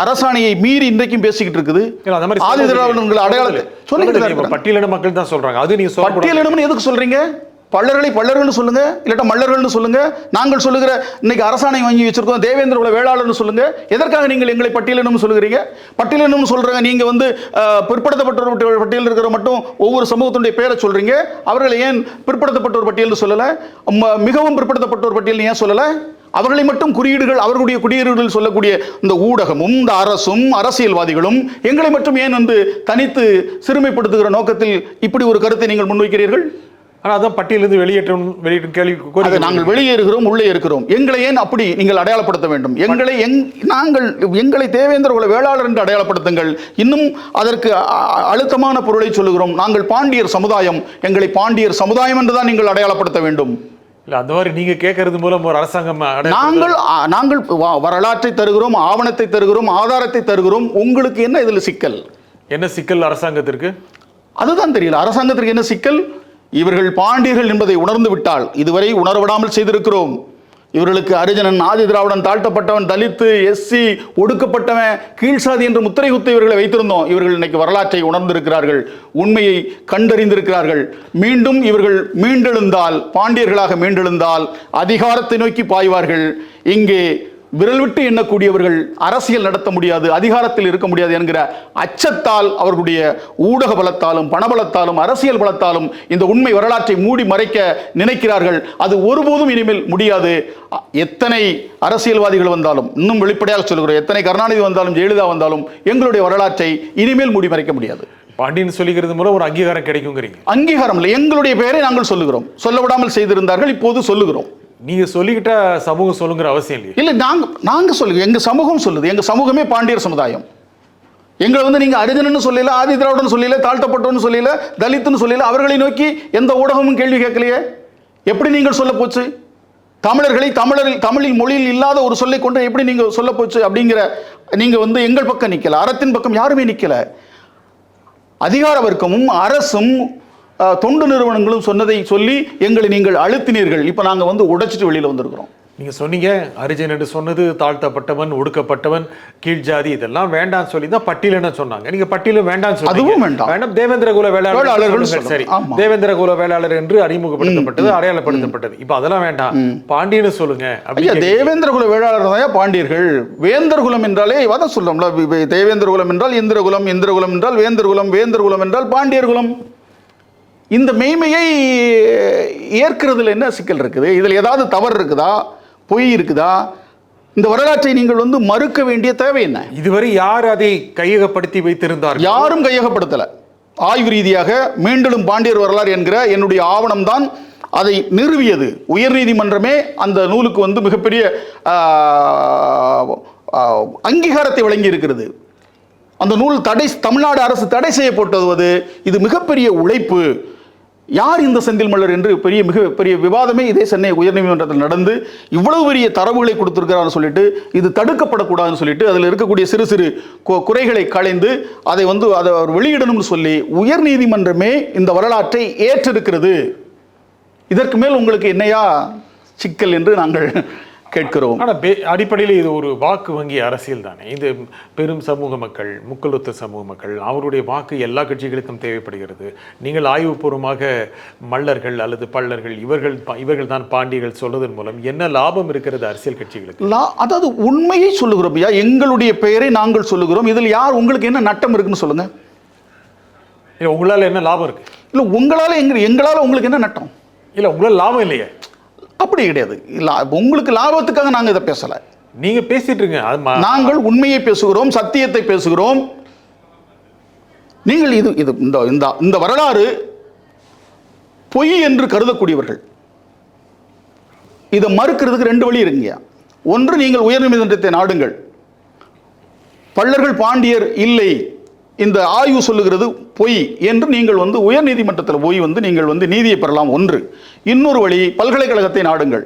அரசாணையை மீறி இன்றைக்கும் பேசிக்கிட்டு இருக்குது. ஆதி திராவிடர்கள் அடையாளத்தை சொல்லிட்டு பட்டியலின மக்கள் தான் சொல்றாங்க. அது நீங்க பட்டியலினம்னு எதுக்கு சொல்றீங்க? பல்லர்கள்னு சொல்லுங்க, இல்லாட்டா மல்லர்கள்னு சொல்லுங்க. நாங்கள் சொல்லுகிற இன்னைக்கு அரசாணை வாங்கி வச்சிருக்கோம் தேவேந்திர குல வேளாளர்னு சொல்லுங்க. எதற்காக நீங்கள் எங்களை பட்டியலினம் சொல்லுகிறீங்க? பட்டியலினம் சொல்றாங்க, நீங்க வந்து பிற்படுத்தப்பட்டோர் பட்டியல் இருக்கிற மட்டும் ஒவ்வொரு சமூகத்தினுடைய பேரை சொல்றீங்க. அவர்களை ஏன் பிற்படுத்தப்பட்டோர் பட்டியல் சொல்லல? மிகவும் பிற்படுத்தப்பட்டோர் பட்டியல் ஏன் சொல்லல? அவர்களை மட்டும் குறியீடுகள், அவர்களுடைய குடியீடுகள் சொல்லக்கூடிய இந்த ஊடகமும் இந்த அரசும் அரசியல்வாதிகளும் எங்களை மட்டும் ஏன் வந்து தனித்து சிறுமைப்படுத்துகிற நோக்கத்தில் இப்படி ஒரு கருத்தை நீங்கள் முன்வைக்கிறீர்கள்? ஆனால் அதான் பட்டியலிருந்து வெளியேற்றும் கேள்வி. நாங்கள் வெளியே இருக்கிறோம், உள்ளே இருக்கிறோம். எங்களை ஏன் அப்படி நீங்கள் அடையாளப்படுத்த வேண்டும்? எங்களை தேவேந்திர குல வேளாளர் என்று அடையாளப்படுத்துங்கள். இன்னும் அதற்கு அழுத்தமான பொருளை சொல்லுகிறோம். நாங்கள் பாண்டியர் சமுதாயம், எங்களை பாண்டியர் சமுதாயம் என்றுதான் நீங்கள் அடையாளப்படுத்த வேண்டும். அந்த மாதிரி நீங்க கேட்கறது மூலம் ஒரு அரசாங்கம் நாங்கள் வரலாற்றை தருகிறோம், ஆவணத்தை தருகிறோம், ஆதாரத்தை தருகிறோம். உங்களுக்கு என்ன இதில் சிக்கல்? என்ன சிக்கல் அரசாங்கத்திற்கு? அதுதான் தெரியல. அரசாங்கத்திற்கு என்ன சிக்கல்? இவர்கள் பாண்டியர்கள் என்பதை உணர்ந்து விட்டால், இதுவரை உணர்விடாமல் செய்திருக்கிறோம். இவர்களுக்கு அரிஜனன், ஆதி திராவிடன், தாழ்த்தப்பட்டவன், தலித்து, எஸ்சி, ஒடுக்கப்பட்டவன், கீழ்சாதி என்று முத்திரை குத்து இவர்களை வைத்திருந்தோம். இவர்கள் இன்னைக்கு வரலாற்றை உணர்ந்திருக்கிறார்கள், உண்மையை கண்டறிந்திருக்கிறார்கள். மீண்டும் இவர்கள் மீண்டெழுந்தால், பாண்டியர்களாக மீண்டெழுந்தால் அதிகாரத்தை நோக்கி பாய்வார்கள். இங்கே விரல் விட்டு எண்ணக்கூடியவர்கள் அரசியல் நடத்த முடியாது, அதிகாரத்தில் இருக்க முடியாது என்கிற அச்சத்தால், அவர்களுடைய ஊடக பலத்தாலும் பணபலத்தாலும் அரசியல் பலத்தாலும் இந்த உண்மை வரலாற்றை மூடி மறைக்க நினைக்கிறார்கள். அது ஒருபோதும் இனிமேல் முடியாது. எத்தனை அரசியல்வாதிகள் வந்தாலும், இன்னும் வெளிப்படையாக சொல்கிறோம், எத்தனை கருணாநிதி வந்தாலும் ஜெயலலிதா வந்தாலும் எங்களுடைய வரலாற்றை இனிமேல் மூடி மறைக்க முடியாது. பாண்டியன் சொல்லிக்கிறது மூலம் ஒரு அங்கீகாரம் கிடைக்குங்கிறீங்க. அங்கீகாரம் இல்லை, எங்களுடைய பெயரை நாங்கள் சொல்லுகிறோம். சொல்ல விடாமல் செய்திருந்தார்கள், இப்போது சொல்லுகிறோம். நீங்க சொல்லிக்கிட்ட சமூகம் சொல்லுங்கிற அவசியம் இல்லை. இல்லை, நாங்க சொல்லுங்க, எங்க சமூகம் சொல்லுது. எங்க சமூகமே பாண்டியர் சமுதாயம். எங்களை வந்து நீங்க அரிஜனன்னு சொல்லல, ஆதி திராவிடன் சொல்லல, தாழ்த்தப்பட்டோன்னு சொல்லல, தலித்துன்னு சொல்லல. அவர்களை நோக்கி எந்த ஊடகமும் கேள்வி கேட்கலையே. எப்படி நீங்கள் சொல்ல போச்சு? தமிழர்களை தமிழில் மொழியில் இல்லாத ஒரு சொல்லை கொண்டு எப்படி நீங்க சொல்ல போச்சு? அப்படிங்கிற நீங்க வந்து எங்கள் பக்கம் நிக்கல, அறத்தின் பக்கம் யாருமே நிக்கல. அதிகார வர்க்கமும் அரசும் தொண்டு நிறுவனங்களும் சொன்னதை சொல்லி எங்களை நீங்கள் அழுத்தினீர்கள். இப்போ நாங்கள் வந்து உடைச்சிட்டு வெளியில் வந்திருக்கிறோம். நீங்கள் சொன்னீங்க அரிஜன் என்று சொன்னது தாழ்த்தப்பட்டவன், ஒடுக்கப்பட்டவன், கீழ் ஜாதி, இதெல்லாம் வேண்டாம் சொல்லி தான் பட்டியலின சொன்னாங்க. நீங்க பட்டியலும் வேண்டாம் சொல்லி, அதுவும் வேண்டாம், தேவேந்திர குல வேளாளர்கள் சரி, தேவேந்திர குல வேளாளர் என்று அறிமுகப்படுத்தப்பட்டது, அடையாளப்படுத்தப்பட்டது. இப்போ அதெல்லாம் வேண்டாம், பாண்டியன்னு சொல்லுங்க. அப்படியே தேவேந்திர குல வேளாளர் தான் பாண்டியர்கள். வேந்தர் குலம் என்றாலே அதான் சொல்லணும்ல. தேவேந்திர குலம் என்றால் இந்திரகுலம், இந்திரகுலம் என்றால் வேந்தர் குலம், வேந்தர் குலம் என்றால் பாண்டியர் குலம். இந்த மெய்மையை ஏற்கிறதுல என்ன சிக்கல் இருக்குது? இதில் ஏதாவது தவறு இருக்குதா, பொய் இருக்குதா? இந்த வரலாற்றை நீங்கள் வந்து மறுக்க வேண்டிய தேவை என்ன? இதுவரை யார் அதை கையகப்படுத்தி வைத்திருந்தார்? யாரும் கையகப்படுத்தல. ஆய்வு ரீதியாக மீண்டும் பாண்டியர் வரலாறு என்கிற என்னுடைய ஆவணம் தான் அதை நிறுவியது. உயர்நீதிமன்றமே அந்த நூலுக்கு வந்து மிகப்பெரிய அங்கீகாரத்தை வழங்கி இருக்கிறது. அந்த நூல் தமிழ்நாடு அரசு தடை செய்யப்பட்டது. இது மிகப்பெரிய உழைப்பு. யார் இந்த செந்தில் மல்லர் என்று மிகப்பெரிய விவாதமே இதே சென்னை உயர்நீதிமன்றத்தில் நடந்து இவ்வளவு பெரிய தரவுகளை கொடுத்திருக்கிறான்னு சொல்லிட்டு, இது தடுக்கப்படக்கூடாதுன்னு சொல்லிட்டு, அதில் இருக்கக்கூடிய சிறு சிறு குறைகளை களைந்து அதை வெளியிடணும்னு சொல்லி உயர்நீதிமன்றமே இந்த வரலாற்றை ஏற்றிருக்கிறது. இதற்கு மேல் உங்களுக்கு என்னையா சிக்கல் என்று நாங்கள் கேட்கிறோம். ஆனால் அடிப்படையில் இது ஒரு வாக்கு வங்கி அரசியல் தானே. இது பெரும் சமூக மக்கள், முக்கொழுத்த சமூக மக்கள், அவருடைய வாக்கு எல்லா கட்சிகளுக்கும் தேவைப்படுகிறது. நீங்கள் ஆய்வுபூர்வமாக மல்லர்கள் அல்லது பல்லர்கள், இவர்கள் தான் பாண்டியர்கள் சொல்வதன் மூலம் என்ன லாபம் இருக்கிறது அரசியல் கட்சிகளுக்கு? அதாவது உண்மையை சொல்லுகிறோம். எங்களுடைய பெயரை நாங்கள் சொல்லுகிறோம். இதில் யார் உங்களுக்கு என்ன நட்டம் இருக்குன்னு சொல்லுங்க. இல்லை, உங்களால் என்ன லாபம் இருக்கு? இல்லை, எங்களால் உங்களுக்கு என்ன நட்டம்? இல்லை, உங்களால் லாபம் இல்லையே. அப்படி கிடையாது. உங்களுக்கு லாபத்துக்காக நாங்கள் இதை பேசலை. நீங்க பேசிட்டு இருங்க. நாங்கள் உண்மையை பேசுகிறோம், சத்தியத்தை பேசுகிறோம். நீங்கள் இந்த வரலாறு பொய் என்று கருதக்கூடியவர்கள் இதை மறுக்கிறதுக்கு ரெண்டு வழி இருக்குங்க. ஒன்று, நீங்கள் உயர்நீதிமன்றத்தை நாடுங்கள். பல்லர்கள் பாண்டியர் இல்லை, இந்த ஆய்வு சொல்லுகிறது பொய் என்று நீங்கள் உயர்நீதிமன்றத்தில் போய் நீங்கள் நீதியை பெறலாம். ஒன்று. இன்னொரு வழி, பல்கலைக்கழகத்தை நாடுங்கள்.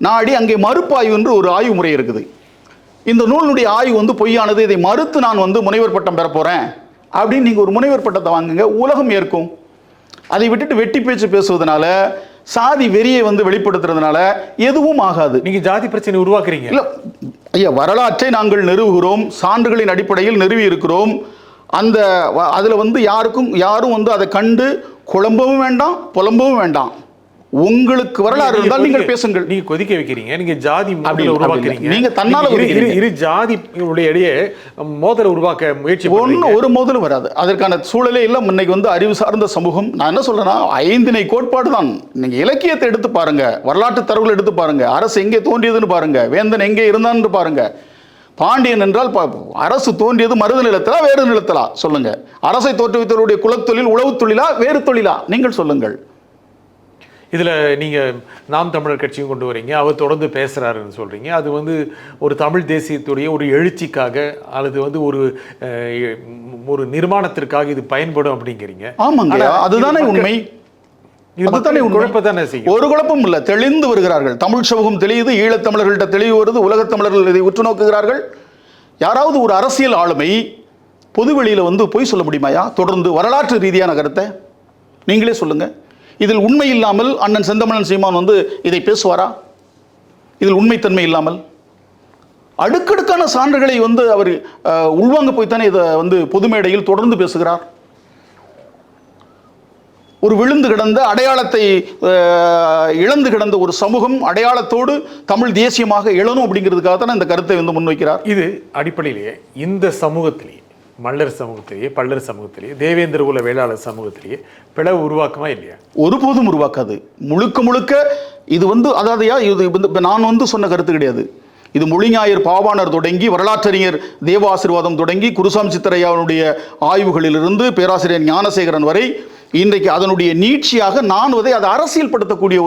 நாடி அங்கே மறுப்பாய்வு என்று ஒரு ஆய்வு முறை இருக்குது. இந்த நூலுடைய ஆய்வு பொய்யானது, இதை மறுத்து நான் முனைவர் பட்டம் பெற போறேன் அப்படின்னு நீங்கள் ஒரு முனைவர் பட்டத்தை வாங்குங்க, உலகம் ஏற்கும். அதை விட்டுட்டு வெட்டி பேச்சு பேசுவதனால, சாதி வெறியை வெளிப்படுத்துறதுனால எதுவும் ஆகாது. நீங்க ஜாதி பிரச்சனை உருவாக்குறீங்க. இல்ல ஐயா, வரலாற்றை நாங்கள் நிறுவுகிறோம், சான்றுகளின் அடிப்படையில் நிறுவி இருக்கிறோம். அந்த அதில் யாரும் அதை கண்டு குழம்பவும் வேண்டாம், புலம்பவும் வேண்டாம். உங்களுக்கு வரலாறு இருந்தால் நீங்கள் பேசுங்கள். நீங்க கொதிக்க வைக்கிறீங்க, நீங்க ஜாதி மோதலை உருவாக்குறீங்க. நீங்க தன்னால இரு ஜாதி இடையே மோதலை உருவாக்க முயற்சி ஒரு மோதலும் வராது. அதற்கான சூழலே இல்லை. இன்னைக்கு வந்து அறிவு சார்ந்த சமூகம். நான் என்ன சொல்றேன்னா, ஐந்திணை கோட்பாடு தான். நீங்க இலக்கியத்தை எடுத்து பாருங்க, வரலாற்று தரவுகள் எடுத்து பாருங்க, அரசு எங்கே தோன்றியதுன்னு பாருங்க, வேந்தன் எங்கே இருந்தான்னு பாருங்க. பாண்டியன் என்றால் அரசு தோன்றியது மருத நிலத்திலா வேறு நிலத்திலா சொல்லுங்க. அரசை தோற்றுவித்தவருடைய குலத்தொழில் உழவு தொழிலா வேறு தொழிலா நீங்கள் சொல்லுங்கள். இதில் நீங்கள் நாம் தமிழர் கட்சியும் கொண்டு வரீங்க, அவர் தொடர்ந்து பேசுகிறாருன்னு சொல்கிறீங்க. அது வந்து ஒரு தமிழ் தேசியத்துடைய ஒரு எழுச்சிக்காக அல்லது வந்து ஒரு நிர்மாணத்திற்காக இது பயன்படும் அப்படிங்கிறீங்க. ஆமாங்க, அதுதானே உண்மை. ஒரு குழப்பம் இல்லை, தெளிந்து வருகிறார்கள். தமிழ் சமூகம் தெளியுது, ஈழத்தமிழர்கள்ட்ட தெளிவு வருது, உலகத் தமிழர்கள் இதை உற்று நோக்குகிறார்கள். யாராவது ஒரு அரசியல் ஆளுமை பொதுவெளியில் வந்து பொய் சொல்ல முடியுமாயா? தொடர்ந்து வரலாற்று ரீதியான கருத்தை நீங்களே சொல்லுங்க. இதில் உண்மை இல்லாமல் அண்ணன் செந்தமிழன் சீமான் வந்து இதை பேசுவாரா? இதில் உண்மைத்தன்மை இல்லாமல் அடுக்கடுக்கான சான்றுகளை வந்து அவர் உள்வாங்க போய்த்தானே இதை வந்து பொது மேடையில் தொடர்ந்து பேசுகிறார். ஒரு விழுந்து கிடந்த அடையாளத்தை இழந்து கிடந்த ஒரு சமூகம் அடையாளத்தோடு தமிழ் தேசியமாக எழணும் அப்படிங்கிறதுக்காக தான் இந்த கருத்தை வந்து முன்வைக்கிறார். இது அடிப்படையிலேயே இந்த சமூகத்திலேயே, மல்லர் சமூகத்திலேயே, பல்லர் சமூகத்திலேயே, தேவேந்திர குல வேளாளர் சமூகத்திலேயே பிளவு உருவாக்குமா இல்லையா? ஒருபோதும் உருவாக்காது. முழுக்க முழுக்க இது வந்து அதாவதையா இது வந்து நான் வந்து சொன்ன கருத்து கிடையாது. இது மொழிஞாயர் பாவாணர் தொடங்கி வரலாற்றறிஞர் தேவாசிர்வாதம் தொடங்கி குருசாமி சித்தரையாவுடைய ஆய்வுகளிலிருந்து பேராசிரியர் ஞானசேகரன் வரை இன்றைக்கு அதனுடைய நீட்சியாக நான் அதை அரசியல் படுத்தக்கூடிய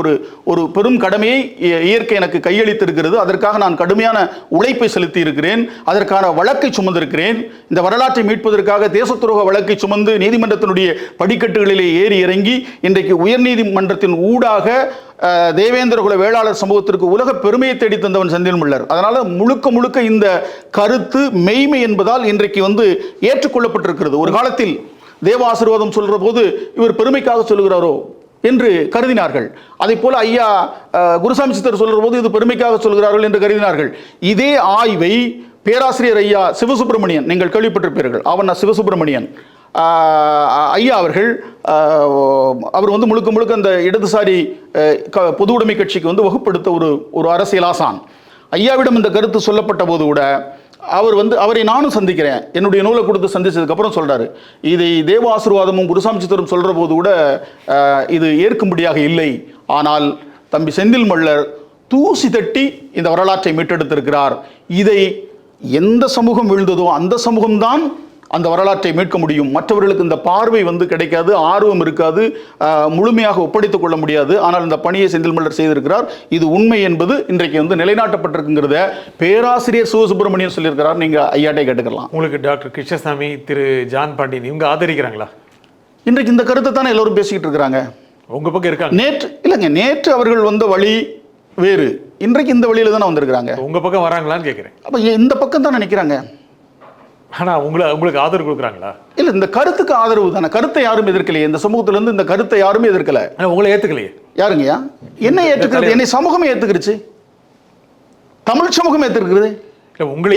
ஒரு பெரும் கடமையை இயற்கை எனக்கு கையளித்திருக்கிறது. அதற்காக நான் கடுமையான உழைப்பை செலுத்தி இருக்கிறேன். அதற்கான வழக்கை சுமந்திருக்கிறேன். இந்த வரலாற்றை மீட்பதற்காக தேசத்துரோக வழக்கை சுமந்து நீதிமன்றத்தினுடைய படிக்கட்டுகளிலே ஏறி இறங்கி இன்றைக்கு உயர்நீதிமன்றத்தின் ஊடாக தேவேந்திர குல வேளாளர் சமூகத்திற்கு உலக பெருமையை தேடி தந்தவன் செந்தில் மல்லர். அதனால முழுக்க முழுக்க இந்த கருத்து மெய்மை என்பதால் இன்றைக்கு வந்து ஏற்றுக்கொள்ளப்பட்டிருக்கிறது. ஒரு காலத்தில் தேவாசிர்வாதம் சொல்ற போது இவர் பெருமைக்காக சொல்லுகிறாரோ என்று கருதினார்கள். அதை போல ஐயா குருசாமி சித்தர் சொல்ற போது இது பெருமைக்காக சொல்கிறார்கள் என்று கருதினார்கள். இதே ஆய்வை பேராசிரியர் ஐயா சிவசுப்பிரமணியன், நீங்கள் கேள்விப்பட்டிருப்பீர்கள், அவன் சிவசுப்பிரமணியன் ஐயா அவர்கள், அவர் வந்து முழுக்க முழுக்க அந்த இடதுசாரி பொது உடைமை கட்சிக்கு வந்து வகுப்படுத்த ஒரு அரசியல் ஆசான். ஐயாவிடம் இந்த கருத்து சொல்லப்பட்ட போது கூட அவரை நானும் சந்திக்கிறேன். என்னுடைய நூலை கொடுத்து சந்திச்சதுக்கு அப்புறம் சொல்றாரு, இதை தேவாசிர்வாதமும் குருசாமி சித்தரும் சொல்ற போது கூட இது ஏற்கும்படியாக இல்லை. ஆனால் தம்பி செந்தில் மல்லர் தூசி தட்டி இந்த வரலாற்றை மீட்டெடுத்திருக்கிறார். இதை எந்த சமூகம் விழுந்ததோ அந்த சமூகம்தான் அந்த வரலாற்றை மீட்க முடியும். மற்றவர்களுக்கு இந்த பார்வை வந்து கிடைக்காது, ஆர்வம் இருக்காது, முழுமையாக ஒப்படைத்துக் கொள்ள முடியாது. ஆனால் இந்த பணியை செந்தில் மல்லர் செய்திருக்கிறார். இது உண்மை என்பது இன்றைக்கு வந்து நிலைநாட்டப்பட்டிருக்குங்கிறத பேராசிரியர் சிவசுப்பிரமணியன் சொல்லியிருக்கிறார். நீங்க ஐயாட்டை கேட்டுக்கலாம். உங்களுக்கு டாக்டர் கிருஷ்ணசாமி, திரு ஜான் பாண்டியன் இவங்க ஆதரிக்கிறாங்களா? இன்றைக்கு இந்த கருத்தை தானே எல்லாரும் பேசிக்கிட்டு இருக்கிறாங்க. உங்க பக்கம் இருக்காங்க? நேற்று அவர்கள் வந்த வழி வேறு, இன்றைக்கு இந்த வழியில தானே வந்திருக்கிறாங்க. உங்க பக்கம் வராங்களான்னு கேட்கிறேன். அப்ப இந்த பக்கம் தானே நிற்கிறாங்க. ஆனால் உங்களுக்கு ஆதரவு கொடுக்குறாங்களா? இல்லை, இந்த கருத்துக்கு ஆதரவு தானே. கருத்தை யாரும் எதிர்க்கலையே. இந்த சமூகத்திலிருந்து இந்த கருத்தை யாருமே எதிர்க்கல. உங்களை ஏற்றுக்கலையே. யாருங்கய்யா? என்ன ஏற்றுக்கிறது? என்னை சமூகமே ஏற்றுக்கிருச்சு. தமிழ் சமூகம் ஏற்றுக்கிறது.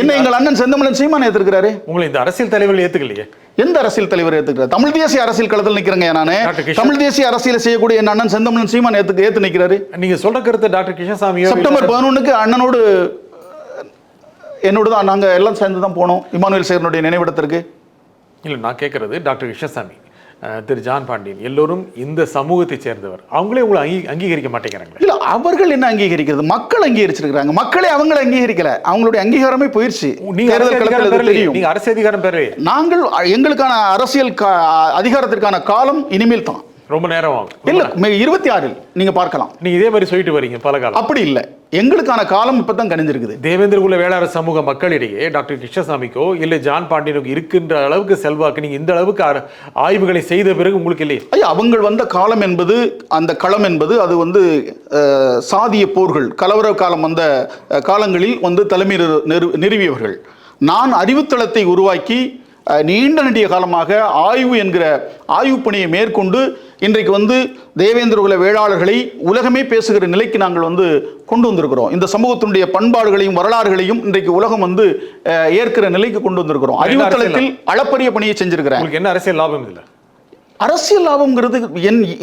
என்ன எங்கள் அண்ணன் செந்தமிழன் சீமான் ஏற்றுக்கிறாரு. உங்களை இந்த அரசியல் தலைவர்கள் ஏற்றுக்கலையே. எந்த அரசியல் தலைவர் ஏற்றுக்கிறார்? தமிழ் தேசிய அரசியல் களத்தில் நிற்கிறேங்க. நானு தமிழ் தேசிய அரசியல் செய்யக்கூடிய என் அண்ணன் செந்தமிழன் சீமான் ஏற்று நிற்கிறாரு. நீங்க சொல்ற கருத்து டாக்டர் கிருஷ்ணசாமி செப்டம்பர் 11 அண்ணனோடு என்னோடு தான் நாங்கள் எல்லாம் சேர்ந்து தான் போனோம் இமானுவேல் சேகரனுடைய நினைவிடத்திற்கு. இல்லை, நான் கேட்குறது டாக்டர் கிருஷ்ணசாமி, திரு ஜான் பாண்டியன் எல்லோரும் இந்த சமூகத்தை சேர்ந்தவர். அவங்களே உங்களை அங்கீகரிக்க மாட்டேங்கிறாங்க. இல்லை, அவர்கள் என்ன அங்கீகரிக்கிறது? மக்கள் அங்கீகரிச்சிருக்கிறாங்க. மக்களே அவங்களை அங்கீகரிக்கல. அவங்களுடைய அங்கீகாரமே போயிடுச்சு. நீங்க அரசியல் அதிகாரம் பெறலையே. நாங்கள் எங்களுக்கான அரசியல் அதிகாரத்திற்கான காலம் இனிமேல் தான். ரொம்ப நேரம் ஆகும். இல்ல, 26 நீங்க பார்க்கலாம். நீங்க இதே மாதிரி சொல்லிட்டு வரீங்க பல காலம். அப்படி இல்லை, எங்களுக்கான காலம் இப்பதான் கணிஞ்சிருக்குது. தேவேந்திர குல வேளாளர் சமூக மக்களிடையே டாக்டர் கிருஷ்ணசாமிக்கோ இல்லை ஜான் பாண்டியனுக்கு இருக்கின்ற அளவுக்கு செல்வாக்கு நீங்க இந்த அளவுக்கு ஆய்வுகளை செய்த பிறகு உங்களுக்கு இல்லையே. ஐயா, அவங்க வந்த காலம் என்பது, அந்த களம் என்பது அது வந்து சாதிய போர்கள், கலவர காலம் வந்த காலங்களில் வந்து தலைமை நிறுவியவர்கள். நான் அறிவுத்தளத்தை உருவாக்கி நீண்ட நெடிய காலமாக ஆய்வு என்கிற ஆய்வு பணியை மேற்கொண்டு இன்றைக்கு வந்து தேவேந்திர குல வேளாளர்களை உலகமே பேசுகிற நிலைக்கு நாங்கள் வந்து கொண்டு வந்திருக்கிறோம். இந்த சமூகத்தினுடைய பண்பாடுகளையும் வரலாறுகளையும் இன்றைக்கு உலகம் வந்து ஏற்கிற நிலைக்கு கொண்டு வந்திருக்கிறோம். அறிவுத்தளத்தில் அளப்பரிய பணியை செஞ்சிருக்கிறேன். என்ன அரசியல் லாபம் இல்லை? அரசியல் லாபம்ங்கிறது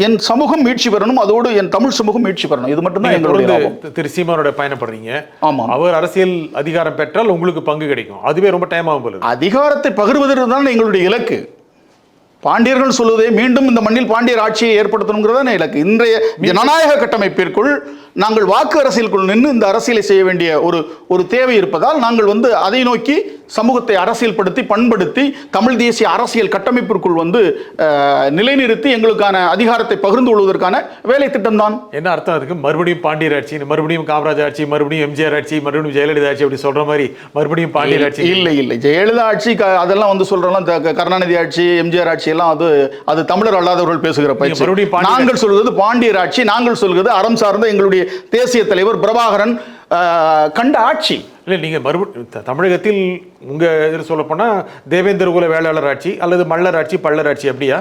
என் சமூகம் மீட்சி பெறணும், அதோடு என் தமிழ் சமூகம் மீட்சி பெறணும். இது மட்டும்தான் நீங்க எங்களுடைய தொடர்ந்து லாபம். திரு சீமானோட பயணப்படுறீங்க. ஆமாம். அவர் அரசியல் அதிகாரம் பெற்றால் உங்களுக்கு பங்கு கிடைக்கும். அதுவே ரொம்ப டைம் ஆகும் போல. அதிகாரத்தை பகிர்வதற்கு தான் எங்களுடைய இலக்கு. பாண்டியர்கள் சொல்வதே மீண்டும் இந்த மண்ணில் பாண்டியர் ஆட்சியை ஏற்படுத்தணுங்கிறதா இலக்கு. இன்றைய ஜனநாயக கட்டமைப்பிற்குள் நாங்கள் வாக்கு அரசியலுக்குள் நின்று இந்த அரசியலை செய்ய வேண்டிய ஒரு தேவை இருப்பதால் நாங்கள் அதை நோக்கி சமூகத்தை அரசியல்படுத்தி பண்படுத்தி தமிழ் தேசிய அரசியல் கட்டமைப்பிற்குள் நிலைநிறுத்தி எங்களுக்கான அதிகாரத்தை பகிர்ந்து கொள்வதற்கான வேலை திட்டம் தான். என்ன அர்த்தம் அதுக்கு? மறுபடியும் பாண்டியர் ஆட்சி, மறுபடியும் காமராஜ் ஆட்சி, மறுபடியும் எம்ஜிஆர் ஆட்சி, மறுபடியும் ஜெயலலிதா ஆட்சி அப்படி சொல்ற மாதிரி மறுபடியும் பாண்டியர் ஆட்சி? இல்லை ஜெயலலிதா ஆட்சி அதெல்லாம் சொல்றோம். கருணாநிதி ஆட்சி, எம்ஜிஆர் ஆட்சி எல்லாம் அது தமிழர் அல்லாதவர்கள் பேசுகிற பயிற்சி. நாங்கள் சொல்வது பாண்டியர் ஆட்சி, நாங்கள் சொல்வது அறம் சார்ந்த எங்களுடைய தேசிய தலைவர் பிரபாகரன் கண்ட ஆட்சி. இல்லை, நீங்கள் மறுபடியும் தமிழகத்தில் உங்கள் சொல்ல போனால் தேவேந்திர குல வேளாளர் ஆட்சி அல்லது மல்லர் ஆட்சி, பல்லர் ஆட்சி அப்படியா?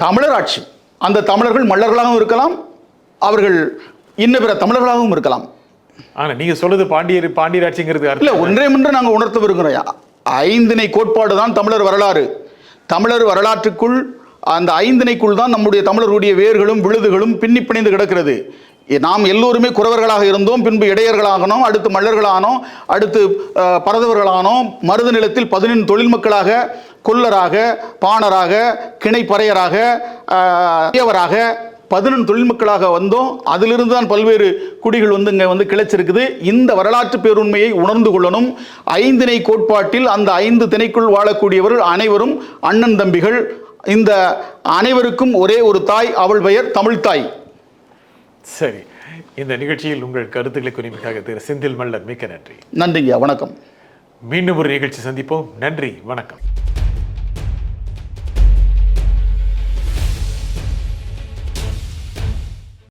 தமிழர் ஆட்சி. அந்த தமிழர்கள் மல்லர்களாகவும் இருக்கலாம், அவர்கள் இன்ன பிற தமிழர்களாகவும் இருக்கலாம். ஆனால் நீங்கள் சொல்றது பாண்டியர் ஆட்சிங்கிறது இல்லை, ஒன்றே ஒன்று நாங்கள் உணர்த்த விரும்புகிறோம். ஐந்திணை கோட்பாடு தான் தமிழர் வரலாறு. தமிழர் வரலாற்றுக்குள் அந்த ஐந்திணைக்குள் தான் நம்முடைய தமிழருடைய வேர்களும் விழுதுகளும் பின்னி பிணைந்து கிடக்கிறது. நாம் எல்லோருமே குறவர்களாக இருந்தோம், பின்பு இடையர்களாகனோம், அடுத்து மல்லர்களானோம், அடுத்து பரதவர்களானோம், மருத நிலத்தில் 14 தொழில் மக்களாக, கொல்லராக, பாணராக, கிணைப்பறையராக, 14 தொழில் மக்களாக வந்தோம். அதிலிருந்து தான் பல்வேறு குடிகள் இங்கே கிளைச்சிருக்குது. இந்த வரலாற்று பேருண்மையை உணர்ந்து கொள்ளணும். ஐந்திணை கோட்பாட்டில் அந்த 5 திணைக்குள் வாழக்கூடியவர்கள் அனைவரும் அண்ணன் தம்பிகள். இந்த அனைவருக்கும் ஒரே ஒரு தாய், அவள் பெயர் தமிழ்தாய். சரி, இந்த நிகழ்ச்சியில் உங்கள் கருத்துக்களை குறிப்பிட்டாக திரு செந்தில் மல்லர் மிக்க நன்றி. நன்றிங்க, வணக்கம். மீண்டும் ஒரு நிகழ்ச்சி சந்திப்போம். நன்றி, வணக்கம்.